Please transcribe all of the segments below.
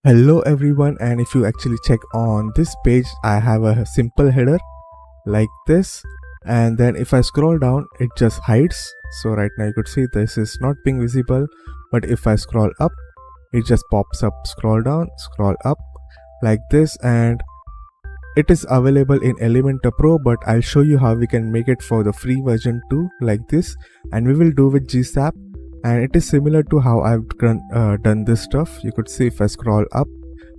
Hello everyone, and if you actually check on this page, I have a simple header like this, and then if I scroll down it just hides. So right now you could see this is not being visible, but if I scroll up it just pops up. Scroll down, scroll up like this, and it is available in Elementor Pro, but I'll show you how we can make it for the free version too, like this, and we will do with GSAP. And it is similar to how I've done this stuff. You could see if I scroll up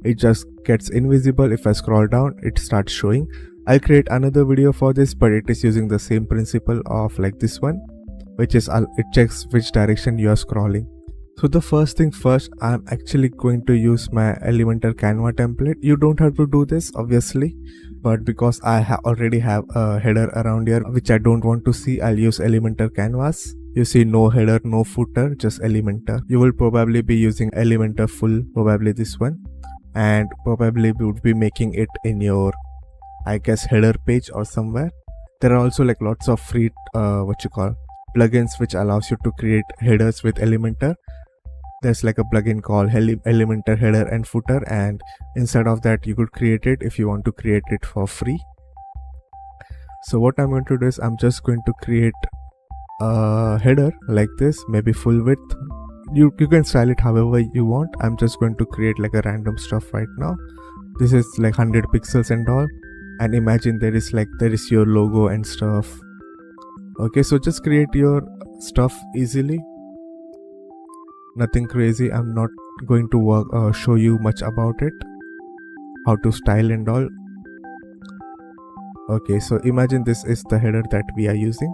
it just gets invisible. If I scroll down it starts showing. I'll create another video for this, but it is using the same principle of like this one, which is it checks which direction you are scrolling. So the first thing first, I'm actually going to use my Elementor Canva template. You don't have to do this obviously, but because I already have a header around here which I don't want to see, I'll use Elementor Canvas. You see no header, no footer, just Elementor. You will probably be using Elementor full, probably this one, and probably would be making it in your, I guess, header page or somewhere. There are also like lots of free plugins which allows you to create headers with Elementor. There's like a plugin called Elementor header and footer, and inside of that you could create it if you want to create it for free. So what I'm going to do is I'm just going to create a header like this, maybe full width. You can style it however you want. I'm just going to create like a random stuff right now. This is like 100 pixels and all, and imagine there is your logo and stuff. Okay, so just create your stuff easily, nothing crazy. I'm not going to show you much about it, how to style and all. Okay, so imagine this is the header that we are using,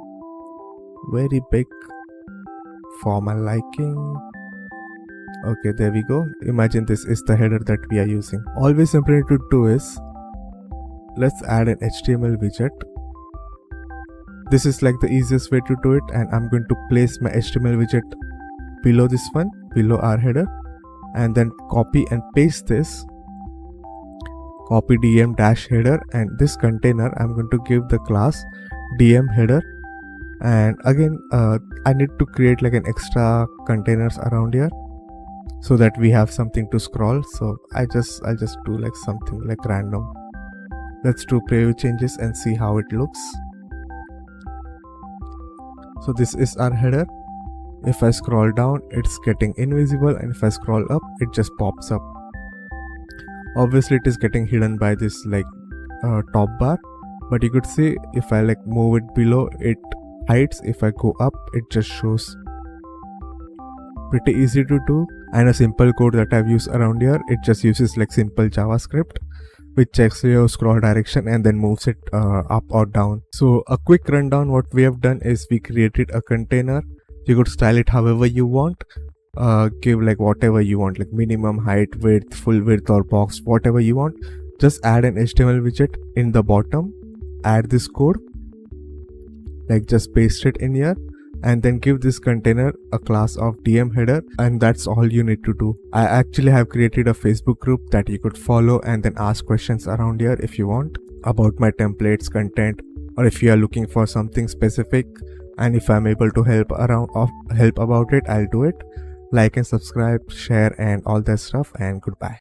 very big for my liking. Okay, there we go. Imagine this is the header that we are using. All we simply need to do is let's add an HTML widget. This is like the easiest way to do it, and I'm going to place my HTML widget below this one, below our header, and then copy and paste this. Copy DM-header, and this container I'm going to give the class DM header. And again I need to create like an extra containers around here so that we have something to scroll. So I'll just do like something like random. Let's do preview changes and see how it looks. So this is our header. If I scroll down it's getting invisible, and if I scroll up it just pops up. Obviously it is getting hidden by this like top bar, but you could see if I like move it below it hides. If I go up it just shows. Pretty easy to do, and a simple code that I've used around here, it just uses like simple JavaScript which checks your scroll direction and then moves it up or down. So a quick rundown, what we have done is we created a container. You could style it however you want, give like whatever you want, like minimum height, width, full width, or box, whatever you want. Just add an HTML widget in the bottom, add this code, like just paste it in here, and then give this container a class of DM header, and that's all you need to do. I actually have created a Facebook group that you could follow and then ask questions around here if you want about my templates, content, or if you are looking for something specific, and if I'm able to help about it, I'll do it. Like and subscribe, share, and all that stuff, and goodbye.